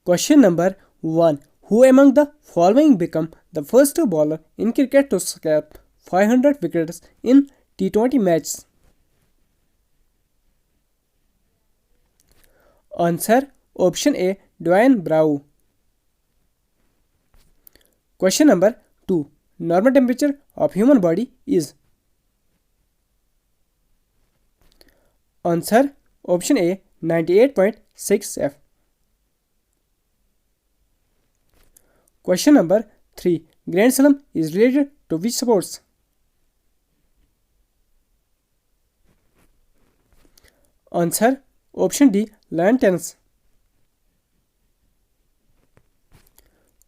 Question number 1. Who among the following became the first bowler in cricket to scalp 500 wickets in T20 matches? Answer. Option A. Dwayne Bravo. Question number 2. Normal temperature of human body is? Answer. Option A. 98.6 F. Question number 3. Grand Slam is related to which sports? Answer. Option D. Lawn tennis.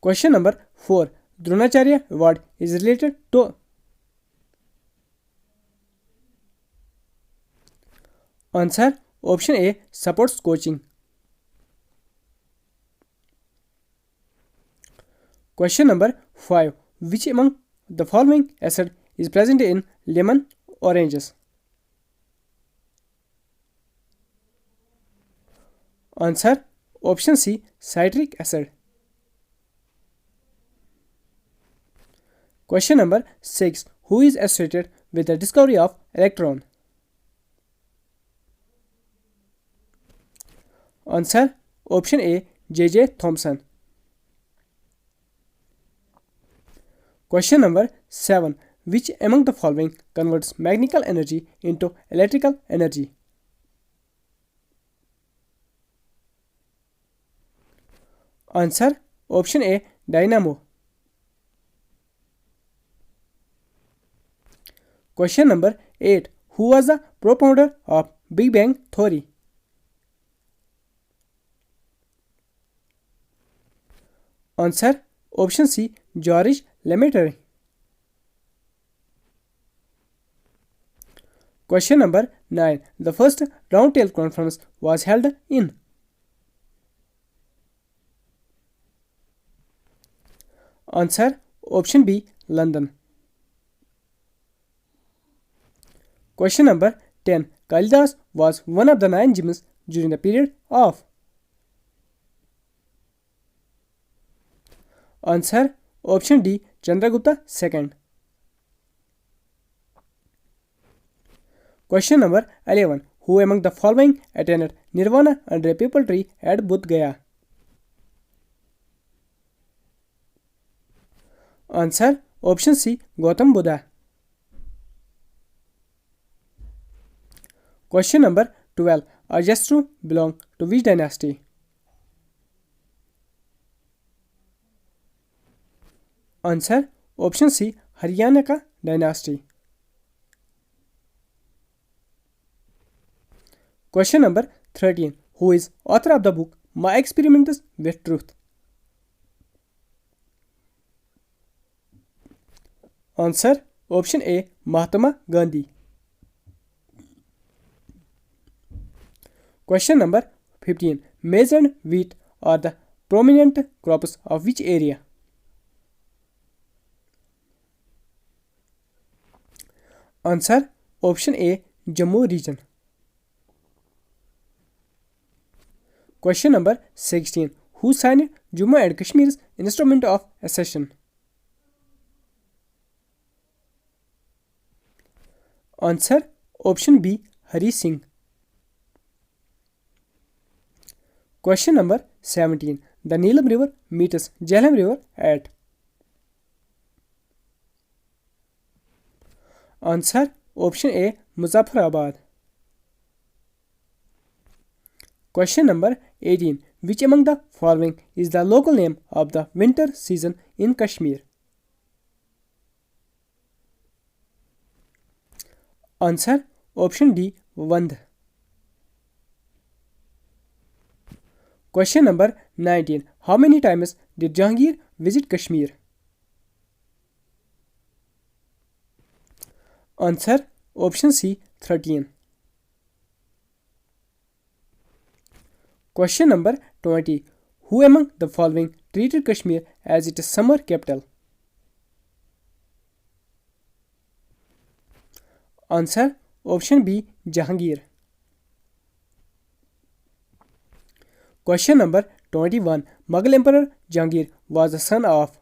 Question number 4. Dronacharya Award is related to? Answer. Option A. Sports coaching. Question number 5. Which among the following acid is present in lemon oranges? Answer. Option C. Citric acid. Question number 6. Who is associated with the discovery of electron? Answer. Option A. J.J. Thomson. Question number 7. Which among the following converts mechanical energy into electrical energy? Answer. Option A. Dynamo. Question number 8. Who was the propounder of Big Bang theory? Answer. Option C. George Lemaitre. Question number 9. The first roundtable conference was held in? Answer. Option B. London. Question number 10. Kalidas was one of the 9 Jims during the period of? Answer. Option D. Chandragupta II. Question number 11. Who among the following attended Nirvana under a people tree at Bodh Gaya? Answer. Option C. Gautam Buddha. Question number 12. Ajastru belong to which dynasty? Answer. Option C. Haryanaka dynasty. Question number 13. Who is author of the book My Experiments with Truth? Answer. Option A. Mahatma Gandhi. Question number 15. Maize and wheat are the prominent crops of which area? Answer. Option A. Jammu region. Question number 16. Who signed Jammu and Kashmir's Instrument of Accession? Answer. Option B. Hari Singh. Question number 17. The Neelam River meets Jhelum River at? Answer. Option A. Muzaffarabad. Question number 18. Which among the following is the local name of the winter season in Kashmir? Answer. Option D. Vand. Question number 19. How many times did Jahangir visit Kashmir? Answer. Option C. 13. Question number 20. Who among the following treated Kashmir as its summer capital? Answer. Option B. Jahangir. Question number 21. Mughal Emperor Jahangir was the son of.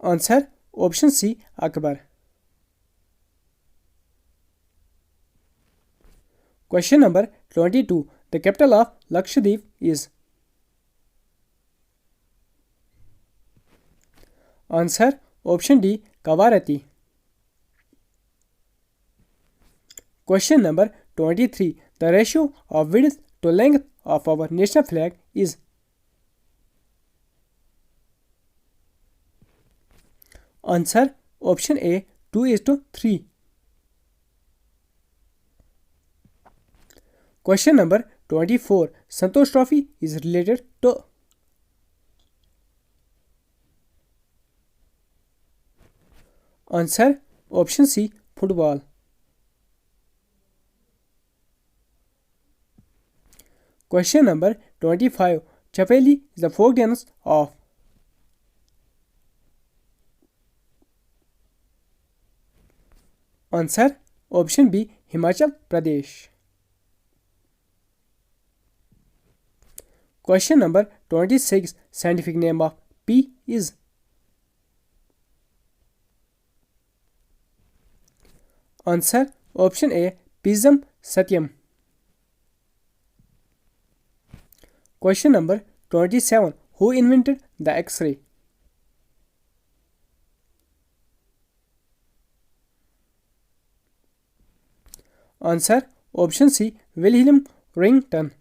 Answer option C. Akbar. Question number 22. The capital of Lakshadweep is. Answer option D. Kavarati. Question number 23. The ratio of width to length of our national flag is. Answer option A. 2:3. Question number 24. Santosh Trophy is related to. Answer option C. Football. Question number 25. Chapeli is the folk dance of. Answer option B. Himachal Pradesh. Question number 26. Scientific name of P is. Answer option A. Pisum Satyam. Question number 27. Who invented the X-ray? Answer option C. Wilhelm Rington.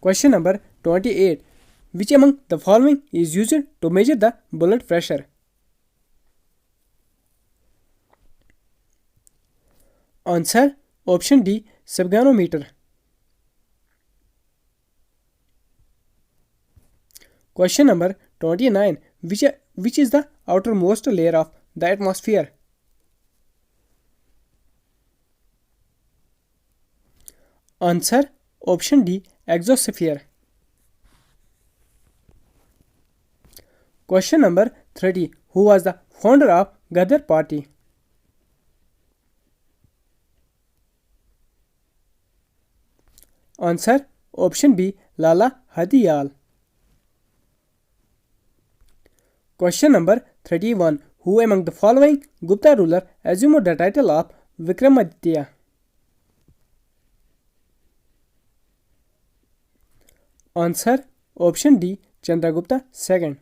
Question number 28. Which among the following is used to measure the blood pressure? Answer option D. Sphygmomanometer. Question number 29. Which is the outermost layer of the atmosphere? Answer option D. Exosphere. Question number 30. Who was the founder of Ghadar Party? Answer option B. Lala Hadiyal. Question number 31. Who among the following Gupta ruler assumed the title of Vikramaditya? Answer option D. Chandragupta II.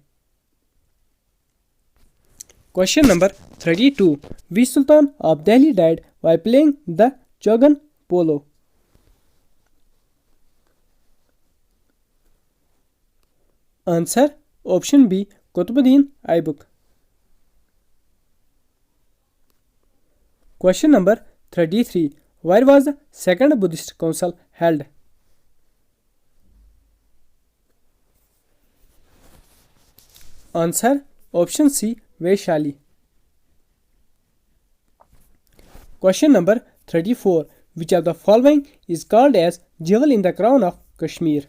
Question number 32. Which Sultan of Delhi died while playing the Chogan polo? Answer option B. Qutbuddin Aibak. Question number 33. Where was the second Buddhist council held? Answer option C. Vaishali. Question number 34. Which of the following is called as jewel in the crown of Kashmir?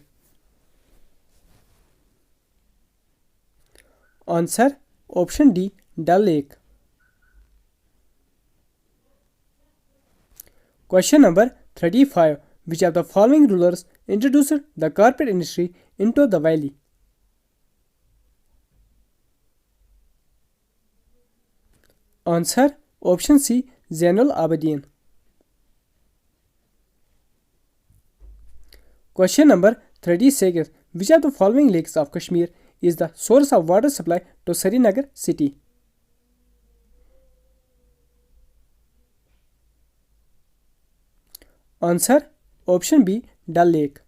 Answer option D. Dal Lake. Question number 35. Which of the following rulers introduced the carpet industry into the valley? Answer option C. Zainul Abidin. Question number 36. Which of the following lakes of Kashmir is the source of water supply to Srinagar city? Answer option B. Dal Lake.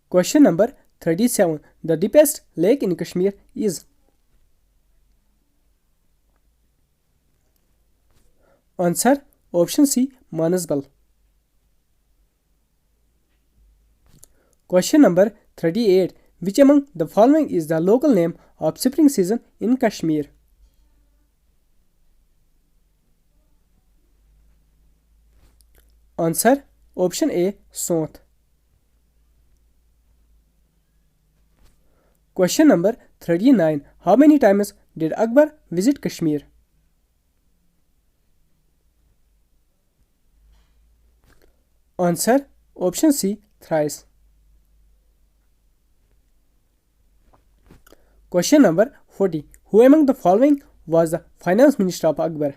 Question number 37. The deepest lake in Kashmir is. Answer option C. Manasbal. Question number 38. Which among the following is the local name of spring season in Kashmir? Answer option A. Sont. Question number 39. How many times did Akbar visit Kashmir? Answer option C, thrice. Question number 40. Who among the following was the finance minister of Akbar?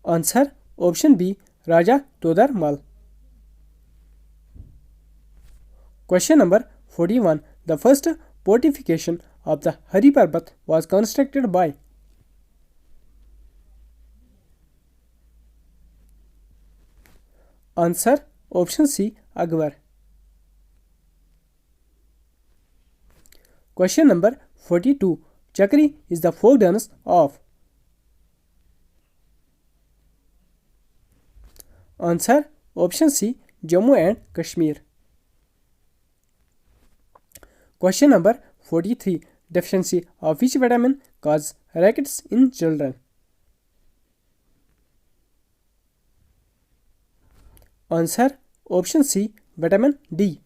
Answer option B, Raja Todar Mal. Question number 41. The first fortification of the Hari Parbat was constructed by? Answer option C, Akbar. Question number 42. Chakri is the folk dance of? Answer option C, Jammu and Kashmir. Question number 43. Deficiency of which vitamin causes rickets in children? Answer option C, vitamin D.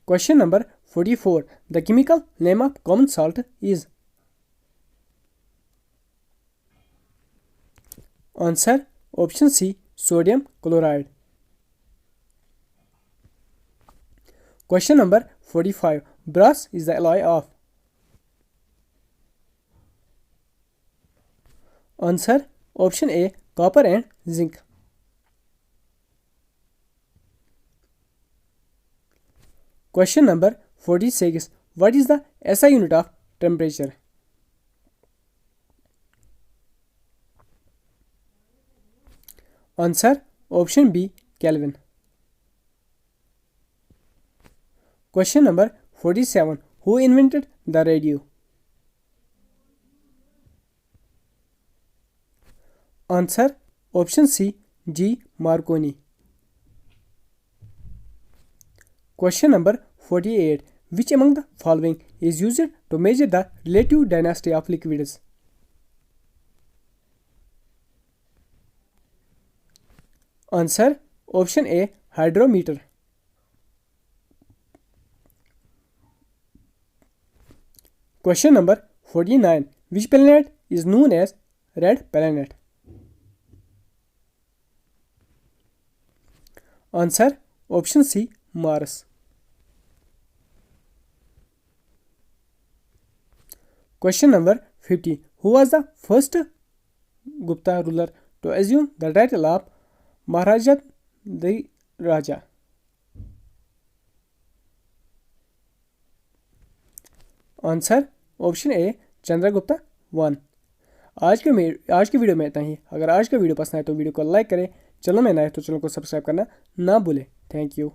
Question number 44. The chemical name of common salt is? Answer option C, sodium chloride. Question number 45. Brass is the alloy of? Answer option A, copper and zinc. Question number 46. What is the SI unit of temperature? Answer option B, Kelvin. Question number 47. Who invented the radio? Answer option C, G. Marconi. Question number 48. Which among the following is used to measure the relative density of liquids? Answer option A, hydrometer. Question number 49. Which planet is known as red planet? Answer option C, Mars. Question number 50. Who was the first Gupta ruler to assume the title of Maharaja the Raja? Answer option A Chandragupta 1। आज के video में इतना ही। अगर आज का video पसंद आए तो वीडियो को लाइक करें, चैनल में नए तो चैनल को सब्सक्राइब करना ना भूलें। Thank you.